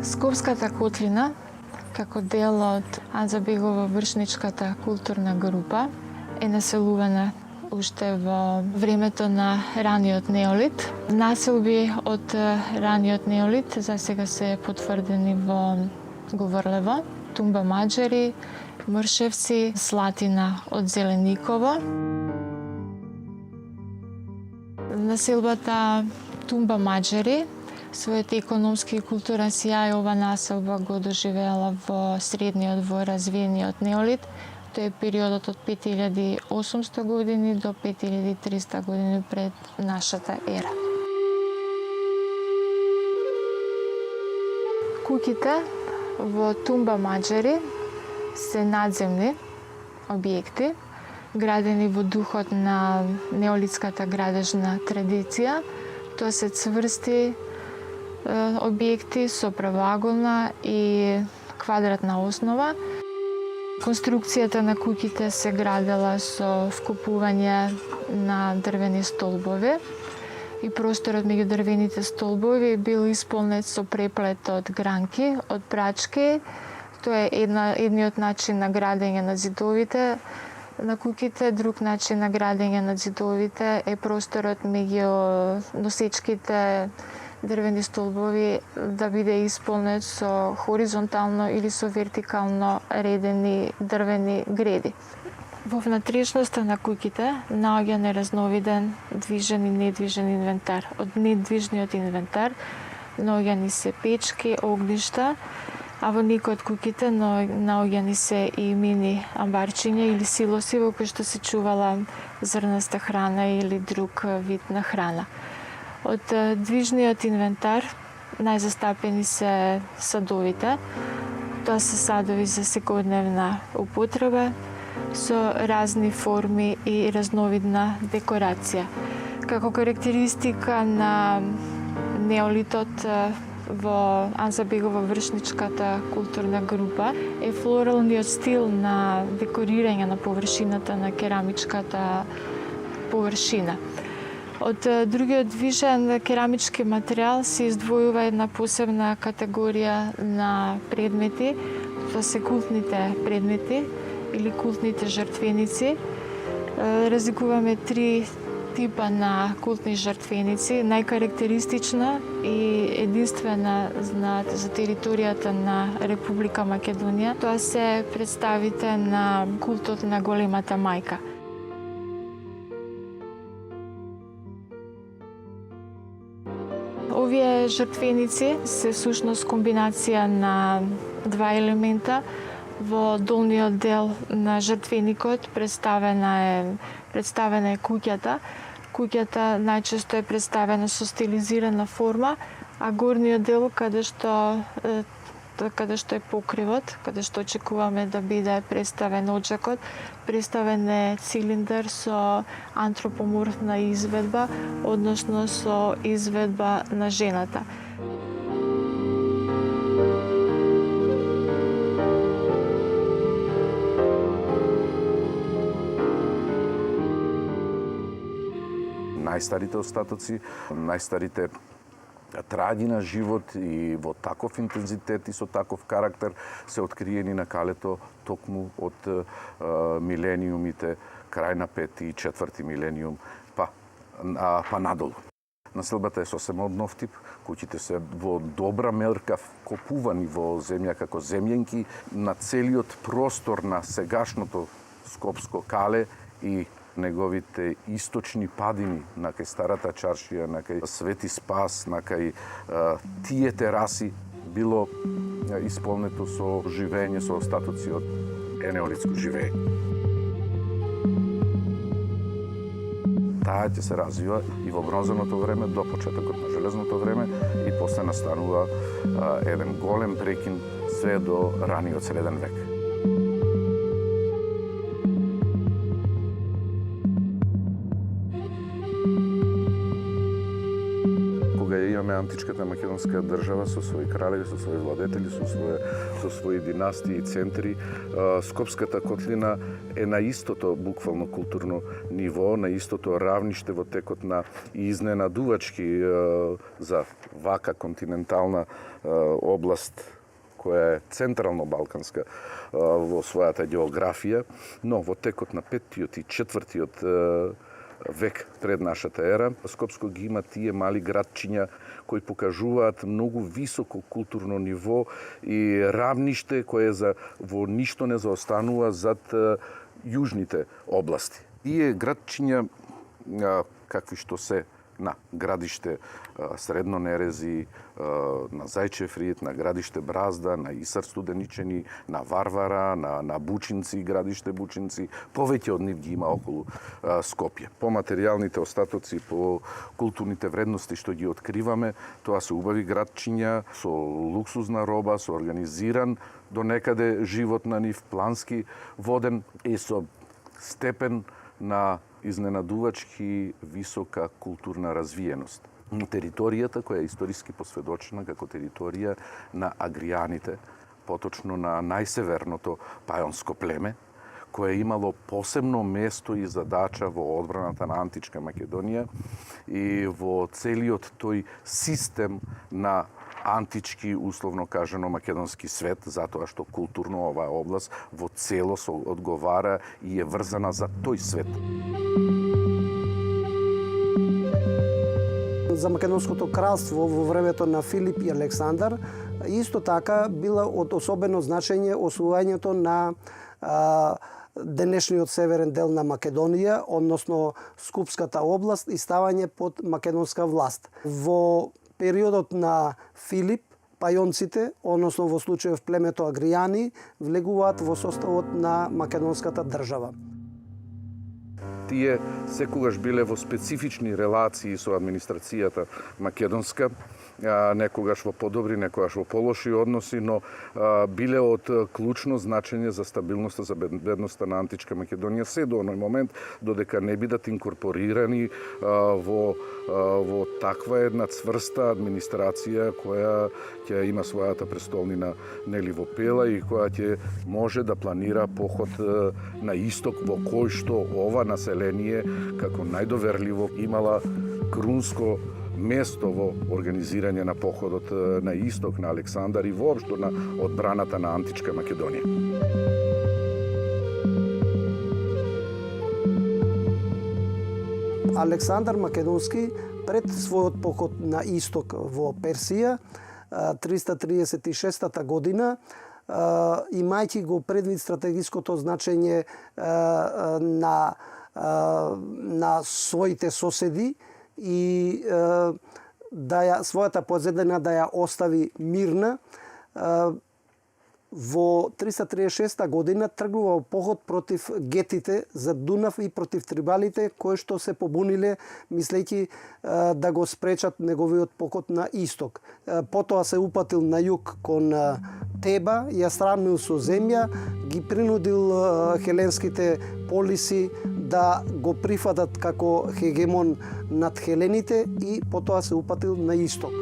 Скопската котлина, како дел од Анзабегово-Вршничката културна група, е населувана уште во времето на раниот неолит. Населби од раниот неолит за сега се потврдени во Говорлево, Тумба Маџари, Мршевци, Слатина од Зелениково. Населбата Тумба Маџари својот економски и културен сјај ова населба го доживеала во средниот, во развиениот неолит. Тој е периодот од 5800 години до 5300 години пред нашата ера. Куќите во Тумба Маџари се надземни објекти, градени во духот на неолитската градежна традиција. Тоа се цврсти објекти со правоаголна и квадратна основа. Конструкцијата на куќите се градела со вкопување на дрвени столбови и просторот меѓу дрвените столбови бил исполнет со преплет од гранки, од прачки. Тоа е едниот начин на градење на зидовите на куќите. Друг начин на градење на зидовите е просторот меѓу носечките дрвени столбови да биде исполнет со хоризонтално или со вертикално редени дрвени греди. Во внатрешноста на куќите наоѓа неразновиден движен и недвижен инвентар. Од недвижниот инвентар наоѓани се печки, огништа, а во некои од куќите наоѓани се и мини амбарчиња или силоси во кои што се чувала зрнаста храна или друг вид на храна. Од движниот инвентар најзастапени се садовите. Тоа се садови за секојдневна употреба со разни форми и разновидна декорација. Како карактеристика на неолитот во Анзабегово-Вршничката културна група е флоралниот стил на декорирање на површината на керамичката површина. Од другиот движен керамички материјал се издвојува една посебна категорија на предмети. Тоа се култните предмети или култните жртвеници. Разликуваме три типа на култни жртвеници. Најкарактеристична и единствена за територијата на Република Македонија. Тоа се представите на култот на големата мајка. Овие жртвеници се сушност комбинација на два елемента. Во долниот дел на жртвеникот представена е куќата. Куќата најчесто е представена со стилизирана форма, а горниот дел каде што е покривот, каде што очекуваме да биде представен оджакот, представен е цилиндар со антропоморфна изведба, односно со изведба на жената. Најстарите остатоци, најстарите траги на живот и во таков интензитет и со таков карактер се откриени на калето токму од милениумите, крај на 5 и 4 милениум, па надолу. Населбата е сосема од нов тип, куќите се во добра мерка вкопувани во земја како земјенки на целиот простор на сегашното Скопско кале и неговите источни падини, на кај Старата чаршија, на кај Свети Спас, на кај тие тераси било исполнето со живење, со остатоци од енеолитско живење. Таа ќе се развива и во бронзаното време до почетокот на железното време и после настанува еден голем прекин све до раниот среден век. имаме античката македонска држава со своји кралеви, со своји владетели, со своји династии и центри. Скопската котлина е на истото буквално културно ниво, на истото равниште во текот на изненадувачки за вака континентална област која е централно-балканска во својата географија, но во текот на 5-тиот и 4-тиот век пред нашата ера, Скопско ги има тие мали градчиња кои покажуваат многу високо културно ниво и равниште кое во ништо не заостанува зад јужните области. Тие градчиња какви што се на градиште Средно Нерези, на Зајчев рид, на градиште Бразда, на Исар Студеничени, на Варвара, на Бучинци, градиште Бучинци, повеќе од нив ги има околу Скопје. По материјалните остатоци, по културните вредности што ги откриваме, тоа се убави градчиња со луксузна роба, со организиран до некаде живот на нив, плански воден и со степен на изненадувачки висока културна развиеност. Територијата која е историски посведочена како територија на агријаните, поточно на најсеверното пајонско племе, кое е имало посебно место и задача во одбраната на античка Македонија и во целиот тој систем на антички, условно кажано, македонски свет, затоа што културно оваа област во целост одговара и е врзана за тој свет. За Македонското кралство во времето на Филип и Александар, исто така била од особено значење освојањето на денешниот северен дел на Македонија, односно Скопската област и ставање под македонска власт. Во периодот на Филип, пајонците, односно во случајов племето Агријани, влегуваат во составот на македонската држава. Тие секогаш биле во специфични релации со администрацијата македонска, некогаш во подобри, некогаш во полоши односи, но биле од клучно значење за стабилноста, за безбедноста на античка Македонија, се до оној момент додека не бидат инкорпорирани во таква една цврста администрација која ќе има својата престолнина нели во Пела и која ќе може да планира поход на исток во кој што ова население како најдоверливо имала крунско место во организирање на походот на исток на Александар и воопшто на одбраната на античка Македонија. Александар Македонски пред својот поход на исток во Персија 336 година, имајќи го предвид стратегиското значење на своите соседи и својата позедина да ја остави мирна, во 336 година тргнува поход против гетите за Дунав и против трибалите кои што се побуниле мислејќи да го спречат неговиот поход на исток. Потоа се упатил на југ кон Теба, ја срамил со земја, ги принудил хеленските полиси да го прифатат како хегемон над хелените и потоа се упатил на исток.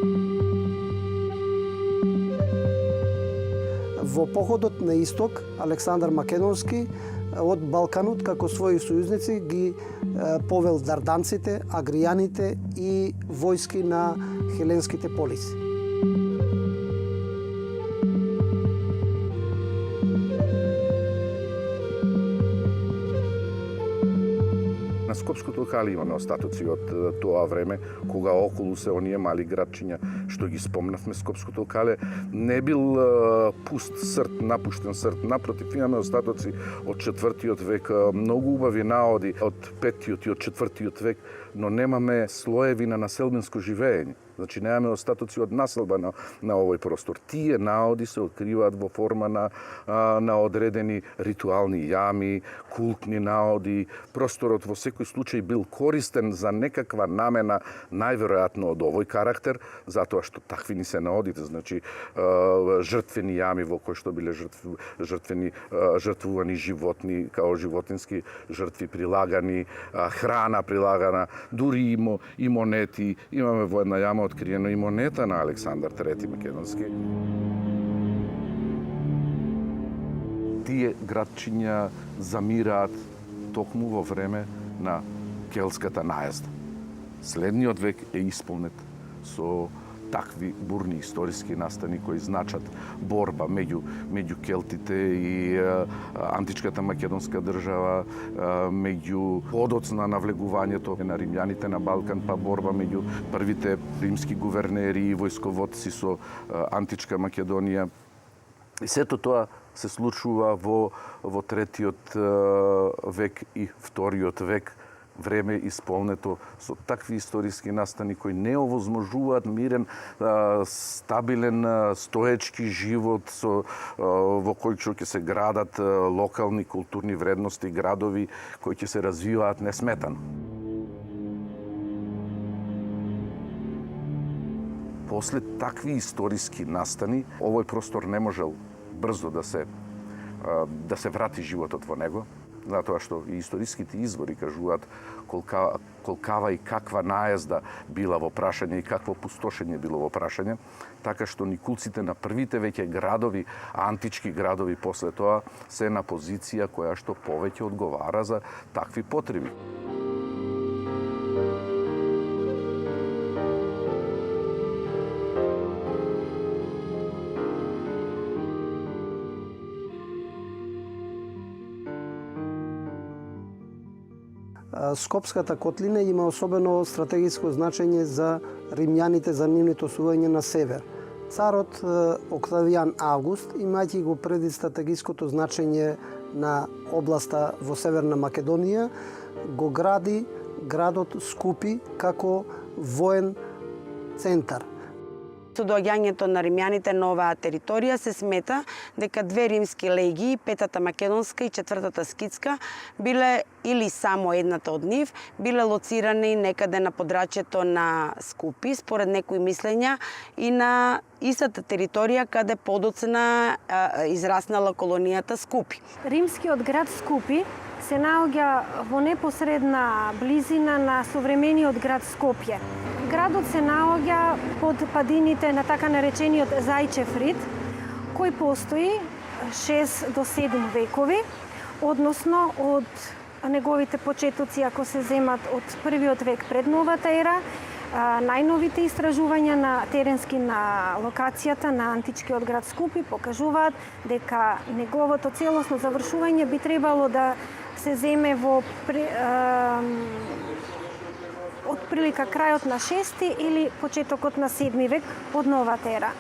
Во походот на исток, Александар Македонски од Балканот како своји сојузници ги повел дарданците, агријаните и војски на хеленските полиси. На Скопското кали имаме остатоци од тоа време, кога околу се оние мали градчиња што ги спомнавме. Скопското кале не бил пуст срт, напуштен срт. Напротив, имаме остатоци од 4-тиот век, многу убави наоди од 5-тиот и од 4-тиот век, но немаме слоеви на населбенско живење. Значи, немаме остатоци од населба на овој простор. Тие наоди се откриваат во форма на одредени ритуални јами, култни наоди. Просторот во секој случај бил користен за некаква намена, најверојатно од овој карактер, затоа што такви ни се наодите. Значи, жртвени јами во кои што биле жртвувани животни, као животински жртви прилагани, храна прилагана, дури и монети. Имаме во една јама време откриено и монета на Александар III Македонски. Тие градчиња замираат токму во време на келтската најазда. Следниот век е исполнет со такви бурни историски настани кои значат борба меѓу келтите и античката македонска држава, меѓу подоцна навлегувањето на римјаните на Балкан, па борба меѓу првите римски гувернери и војсководци со античка Македонија. И сето тоа се случува во третиот век и вториот век, време исполнето со такви историски настани кои не овозможуваат мирен, стабилен, стоечки живот во кој ќе се градат локални културни вредности, градови кои ќе се развиваат несметано. После такви историски настани, овој простор не можел брзо да се врати животот во него, затоа што и историските извори кажуваат колкава и каква најазда била во прашање и какво пустошење било во прашање, така што никулците на првите веќе градови, антички градови после тоа, се на позиција која што повеќе одговара за такви потреби. Скопската котлина има особено стратегиско значење за римјаните за нивното сување на север. Царот Октавијан Август, имајќи го преди стратегиското значење на областа во Северна Македонија, го гради градот Скупи како воен центар. Со доаѓањето на римјаните на оваа територија се смета дека две римски легии, петата македонска и четвртата скитска, биле или само едната од нив, биле лоцирани некаде на подрачјето на Скупи, според некои мислења и на истата територија каде подоцна израснала колонијата Скупи. Римскиот град Скупи се наоѓа во непосредна близина на современиот град Скопје. Градот се наоѓа под падините на така наречениот Зајчев рид, кој постои 6 до 7 векови, односно од неговите почетоци, ако се земат од првиот век пред новата ера, најновите истражувања на теренски на локацијата на античкиот град Скупи покажуваат дека неговото целосно завршување би требало да се земе во од прилика крајот на 6 или почетокот на 7 век од новата ера.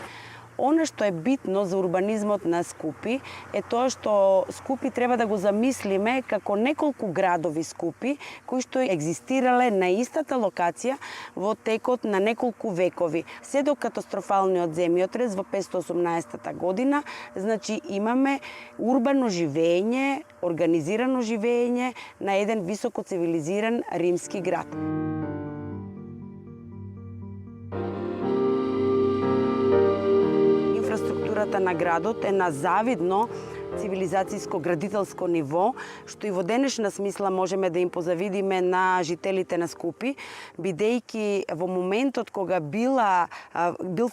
Оно што е битно за урбанизмот на Скупи е тоа што Скупи треба да го замислиме како неколку градови Скупи кои што екзистирале на истата локација во текот на неколку векови. Се до катастрофалниот земјотрес во 518 година, значи имаме урбано живење, организирано живење на еден високо цивилизиран римски град. Инфраструктурата на градот е на завидно цивилизацијско-градителско ниво, што и во денешна смисла можеме да им позавидиме на жителите на Скупи, бидејќи во моментот кога бил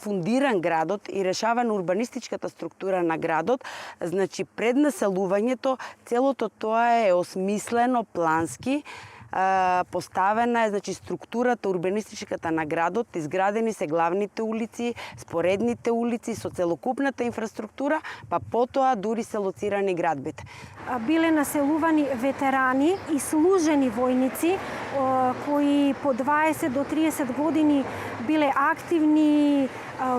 фундиран градот и решавана урбанистичката структура на градот, значи пред населувањето целото тоа е осмислено плански, поставена е, значи, структурата урбанистичката на градот, изградени се главните улици, споредните улици со целокупната инфраструктура, па потоа дури се лоцирани градбите. Биле населувани ветерани и служени војници кои по 20 до 30 години биле активни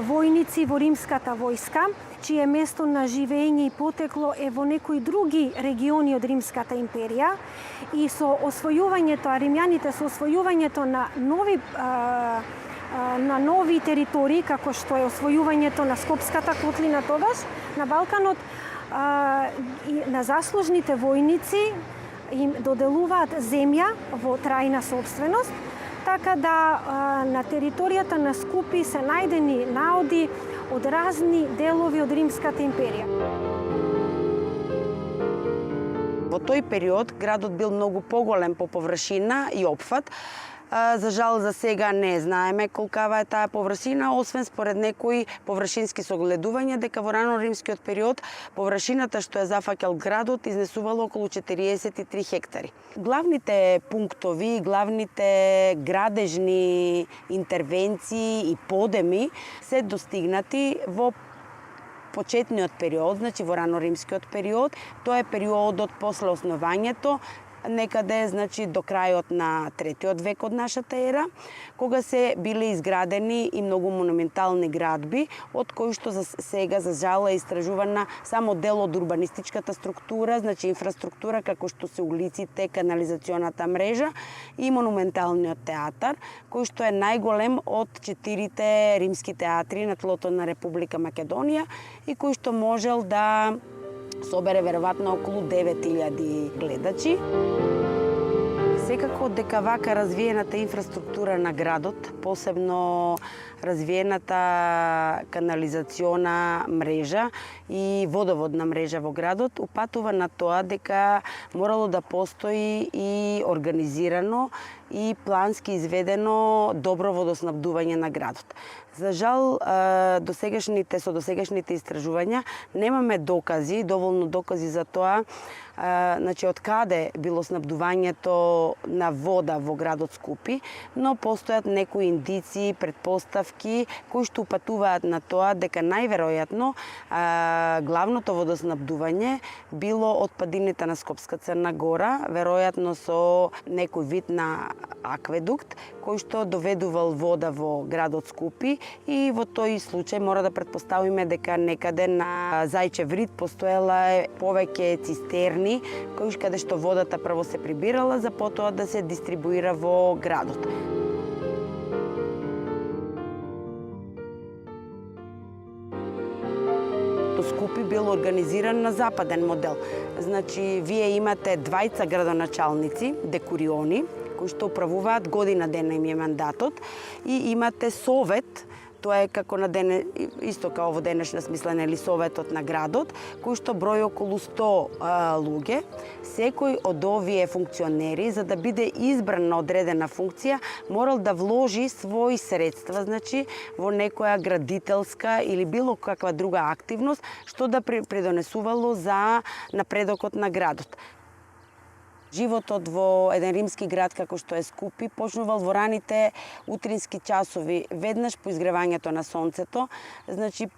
војници во римската војска, чие место на живење и потекло е во некои други региони од Римската империја, и со освојувањето, римјаните со освојувањето на нови територии, како што е освојувањето на Скопската котлина тогаш, на Балканот, и на заслужните војници им доделуваат земја во трајна собственост, така да на територијата на Скупи се најдени наоди од разни делови од Римската империја. Во тој период градот бил многу поголем по површина и опфат. За жал за сега не знаеме колкава е таа површина, освен според некои површински согледувања дека во рано-римскиот период површината што ја зафаќал градот изнесувало околу 43 хектари. Главните пунктови, главните градежни интервенции и подеми се достигнати во почетниот период, значи во рано-римскиот период. Тоа е периодот после основањето, некаде значи до крајот на 3-тиот век од нашата ера, кога се биле изградени и многу монументални градби, од кои што за сега за жал е истражувана само дел од урбанистичката структура, значи инфраструктура како што се улиците, канализационата мрежа и монументалниот театар, кој што е најголем од 4 римски театри на тлото на Република Македонија и кој што можел да собере веројатно околу 9000 гледачи. Секако дека вака развиената инфраструктура на градот, посебно развиената канализациона мрежа и водоводна мрежа во градот, упатува на тоа дека морало да постои и организирано и плански изведено добро водоснабдување на градот. За жал, со досегашните истражувања немаме докази, доволно докази за тоа, значи од каде било снабдувањето на вода во градот Скупи, но постојат некои индици, предпоставки кои што упатуваат на тоа дека најверојатно главното водоснабдување било од падините на Скопска Црна Гора, веројатно со некој вид на акведукт кој што доведувал вода во градот Скупи и во тој случај мора да претпоставиме дека некаде на Зајчев рид постоела повеќе цистерни каде што водата прво се прибирала за потоа да се дистрибуира во градот. Скупи бил организиран на западен модел. Значи, вие имате двајца градоначалници, декуриони, кои што управуваат година дена им е мандатот, и имате совет, тоа е како на ден, исто како во денешна смисла, нели, советот на градот, кој што брои околу 100 луѓе. Секој од овие функционери, за да биде избран на одредена функција, морал да вложи своји средства, значи, во некоја градителска или било каква друга активност, што да придонесувало за напредокот на градот. Животот во еден римски град како што е Скупи почнувал во раните утрински часови, веднаш по изгревањето на сонцето. Значи,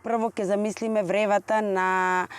прво ќе замислиме вревата на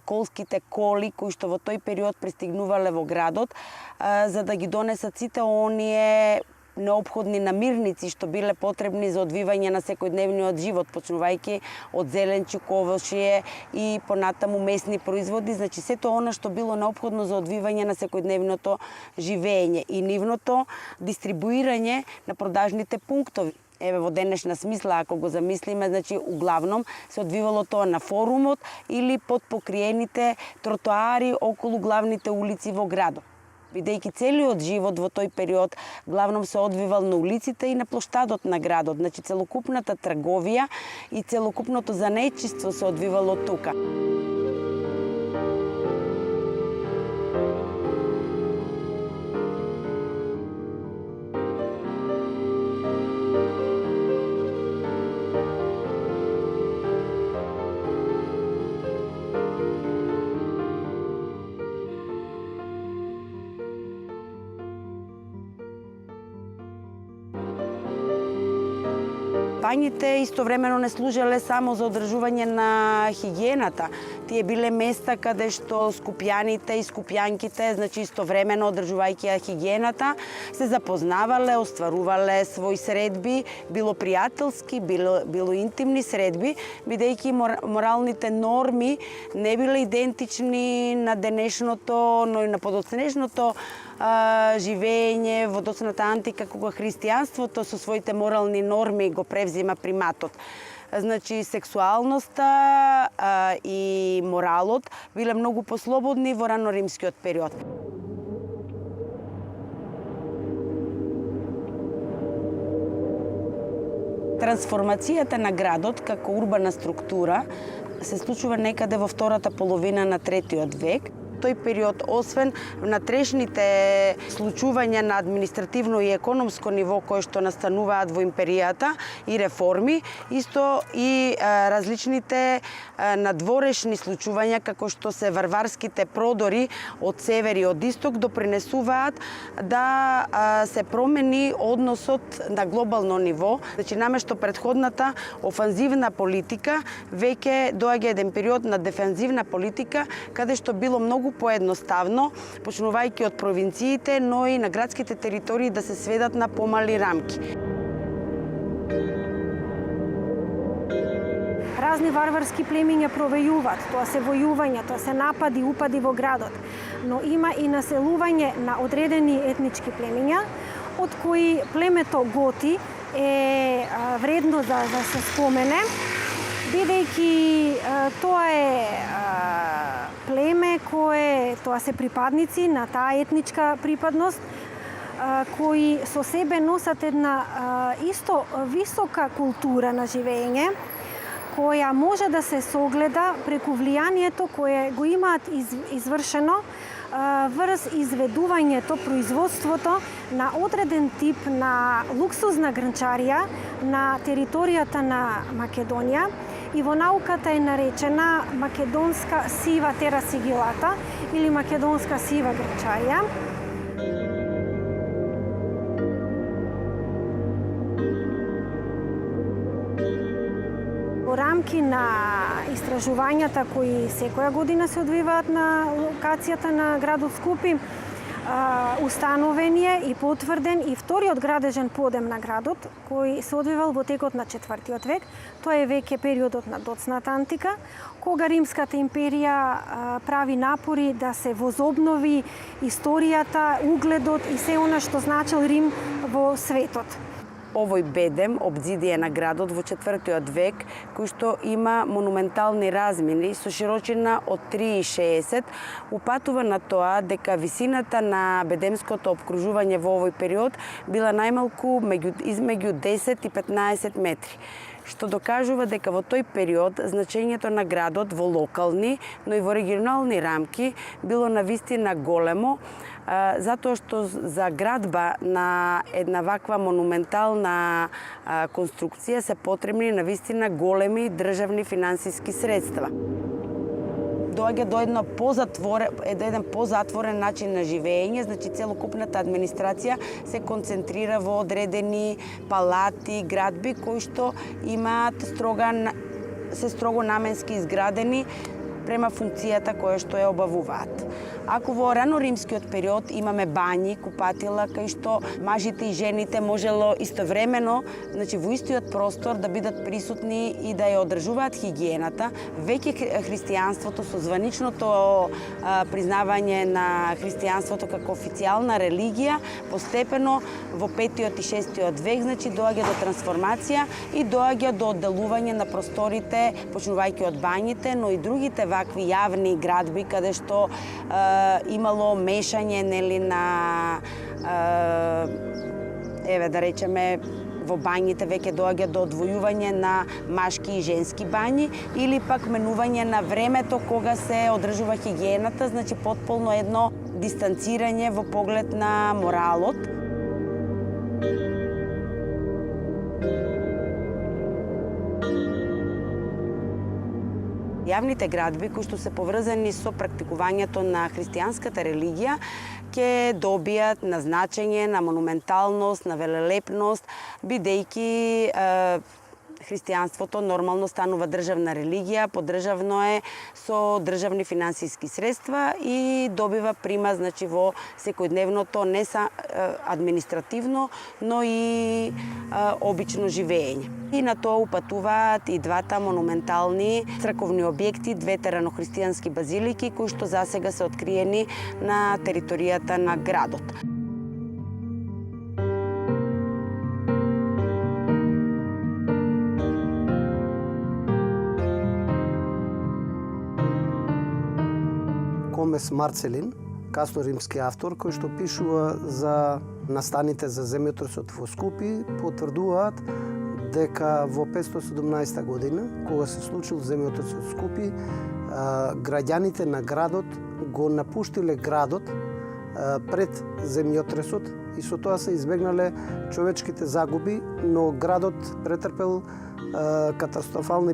колските коли кои што во тој период пристигнувале во градот, за да ги донесат сите оние неопходни намирници што биле потребни за одвивање на секојдневниот живот, почнувајќи од зеленчук, овошје и понатаму месни производи, значи сето она што било неопходно за одвивање на секојдневното живење и нивното дистрибуирање на продажните пунктови. Еве во денешна смисла, ако го замислиме, значи углавном се одвивало тоа на форумот или под покриените тротоари околу главните улици во градот. Бидејќи целиот живот во тој период главном се одвивал на улиците и на плоштадот на градот, значи целокупната трговија и целокупното занечиство се одвивало тука. Бањите истовремено не служеле само за одржување на хигиената. Тие биле места каде што скупјаните и скупјанките, значи истовремено одржувајќи хигиената, се запознавале, остварувале своји средби, било пријателски, било интимни средби, бидејќи моралните норми не биле идентични на денешното, но и на подоцнешното живење во доцната антика, кога христијанството со своите морални норми го превзима приматот. Значи, сексуалноста и моралот биле многу послободни во рано-римскиот период. Трансформацијата на градот како урбана структура се случува некаде во втората половина на 3-тиот век. тој период, освен внатрешните случувања на административно и економско ниво кои што настануваат во империјата и реформи, исто и различните надворешни случувања како што се варварските продори од север и од исток допринесуваат да се промени односот на глобално ниво. Значи, наместо предходната офанзивна политика, веќе доаѓа еден период на дефензивна политика, каде што било многу поедноставно, почнувајќи од провинциите, но и на градските територии да се сведат на помали рамки. Разни варварски племиња провејуваат, тоа се војувања, тоа се напади, упади во градот, но има и населување на одредени етнички племиња, од кои племето Готи е вредно да се спомене, бидејќи тоа е племе кое тоа се припадници на таа етничка припадност, кои со себе носат една исто висока култура на живење, која може да се согледа преку влијанието кое го имаат извршено врз изведувањето, производството на одреден тип на луксузна гранчарија на територијата на Македонија и во науката е наречена македонска сива терасигилата или македонска сива гранчарија. Во рамки на истражувањата кои секоја година се одвиваат на локацијата на градот Скупи, установен е и потврден и вториот градежен подем на градот, кој се одвивал во текот на 4 век. Тоа е веќе периодот на доцната антика, кога Римската империја прави напори да се возобнови историјата, угледот и се она што значил Рим во светот. Овој бедем, обзидија на градот во 4 век, кој што има монументални размери со широчина од 3,60, упатува на тоа дека висината на бедемското обкружување во овој период била најмалку измеѓу 10 и 15 метри, што докажува дека во тој период значењето на градот во локални, но и во регионални рамки било навистина големо, затоа што за градба на една ваква монументална конструкција се потребни навистина големи државни финансиски средства. Доаѓа до еден позатворен начин на живење, значи целокупната администрација се концентрира во одредени палати, градби кои што имаат строго наменски изградени према функцијата која што ја обавуваат. Ако во раноримскиот период имаме бањи, купатила, кај што мажите и жените можело истовремено, значи во истиот простор да бидат присутни и да ја одржуваат хигиената, веќе христијанството со званичното признавање на христијанството како официјална религија, постепено во 5 и 6 век, значи доаѓа до трансформација и доаѓа до одделување на просторите, почнувајќи од бањите, но и другите вакви јавни градби каде што имало мешање на да речеме во бањите веќе доаѓа до одвојување на машки и женски бањи или пак менување на времето кога се одржува хигиената, значи потполно едно дистанцирање во поглед на моралот. Јавните градби кои што се поврзани со практикувањето на христијанската религија ќе добијат на значење, на монументалност, на велелепност, бидејќи христијанството нормално станува државна религија, поддржавно е со државни финансиски средства и добива прима, значи, во секојдневното не са административно, но и обично живење. И на тоа упатуваат и двата монументални црковни објекти, двете ранохристијански базилики, кои што засега се откриени на територијата на градот. Комес Марцелин, касно римски автор, кој што пишува за настаните за земјотресот во Скупи, потврдуваат дека во 517 година, кога се случил земјотресот од Скупи, граѓаните на градот го напуштиле градот пред земјотресот и со тоа се избегнале човечките загуби, но градот претрпел катастрофални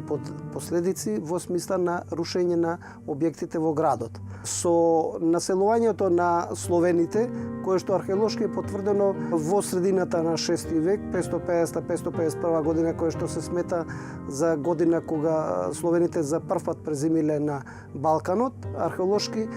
последици во смисла на рушење на објектите во градот. Со населувањето на словените, кое што археолошки е потврдено во средината на 6 век, 550-551 година, кое што се смета за година кога словените за прв пат преземиле на Балканот, археолошки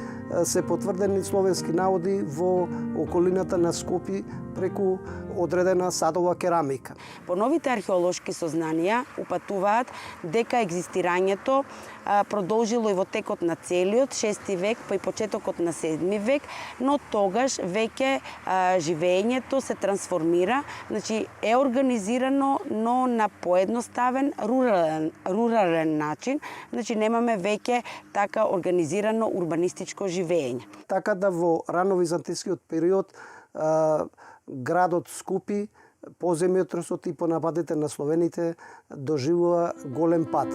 се потврдени словенски наоди во околината на Скопје преку одредена садова керамика. По новите археолошки сознанија упатуваат дека екзистирањето продолжило и во текот на целиот 6 век, па и почетокот на 7 век, но тогаш веќе живеењето се трансформира, значи е организирано, но на поедноставен рурален начин, значи немаме веќе така организирано урбанистичко живеење. Така да во рано-византискиот период градот Скупи по земјотресот и по нападите на словените доживува голем пат.